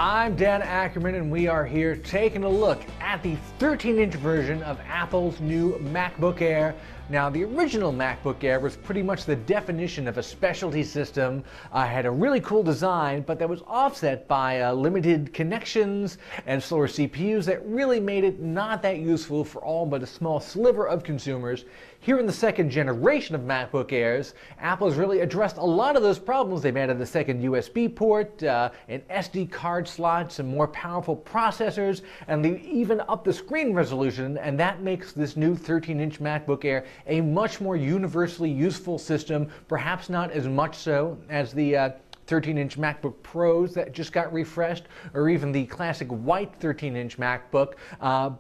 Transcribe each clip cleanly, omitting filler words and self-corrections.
I'm Dan Ackerman, and we are here taking a look at the 13-inch version of Apple's new MacBook Air. Now, the original MacBook Air was pretty much the definition of a specialty system. Had a really cool design, but that was offset by limited connections and slower CPUs that really made it not that useful for all but a small sliver of consumers. Here in the second generation of MacBook Airs, Apple has really addressed a lot of those problems. They've added a second USB port, an SD card slot, some more powerful processors, and they even upped the screen resolution, and that makes this new 13-inch MacBook Air a much more universally useful system, perhaps not as much so as the 13-inch MacBook Pros that just got refreshed, or even the classic white 13-inch MacBook,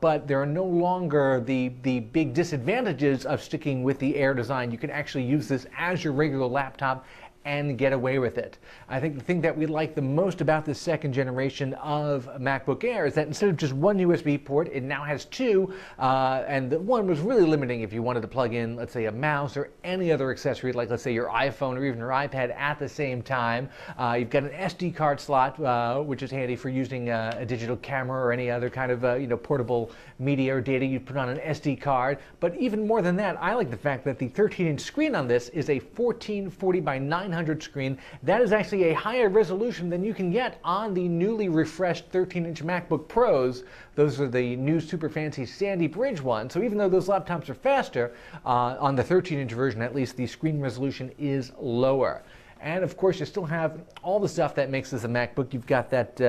but there are no longer the big disadvantages of sticking with the Air design. You can actually use this as your regular laptop and get away with it. I think the thing that we like the most about this second generation of MacBook Air is that instead of just one USB port, it now has two, and the one was really limiting if you wanted to plug in, let's say, a mouse or any other accessory, like let's say your iPhone or even your iPad at the same time. You've got an SD card slot, which is handy for using a digital camera or any other kind of portable media or data you put on an SD card. But even more than that, I like the fact that the 13-inch screen on this is a 1440 by 900 screen. That is actually a higher resolution than you can get on the newly refreshed 13-inch MacBook Pros. Those are the new super fancy Sandy Bridge ones. So even though those laptops are faster, on the 13-inch version at least, the screen resolution is lower. And of course, you still have all the stuff that makes this a MacBook. You've got that,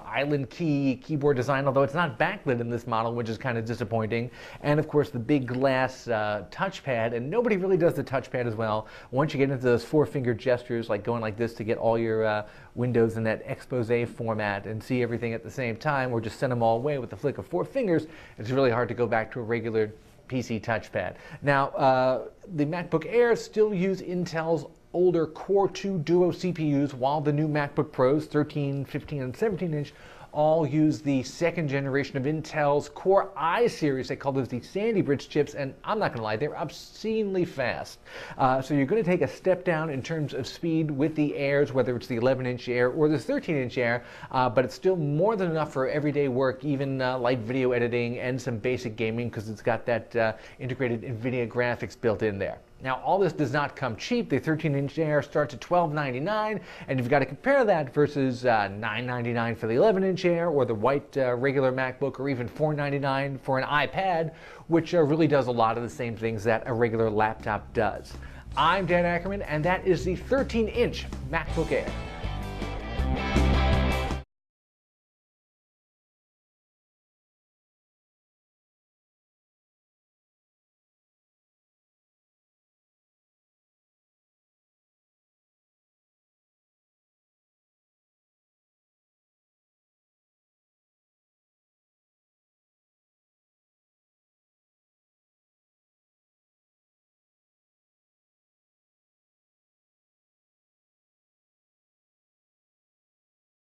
island keyboard design, although it's not backlit in this model, which is kind of disappointing. And of course, the big glass touchpad. And nobody really does the touchpad as well. Once you get into those four-finger gestures, like going like this to get all your windows in that expose format and see everything at the same time, or just send them all away with the flick of four fingers, it's really hard to go back to a regular PC touchpad. Now, the MacBook Air still use Intel's older Core 2 Duo CPUs, while the new MacBook Pros, 13, 15, and 17-inch, all use the second generation of Intel's Core I series. They call those the Sandy Bridge chips, and I'm not going to lie, they're obscenely fast. So you're going to take a step down in terms of speed with the Airs, whether it's the 11-inch Air or the 13-inch Air, but it's still more than enough for everyday work, even light video editing and some basic gaming, because it's got that integrated Nvidia graphics built in there. Now, all this does not come cheap. The 13-inch Air starts at $1299, and you've got to compare that versus $999 for the 11-inch Air, or the white regular MacBook, or even $499 for an iPad, which really does a lot of the same things that a regular laptop does. I'm Dan Ackerman, and that is the 13-inch MacBook Air.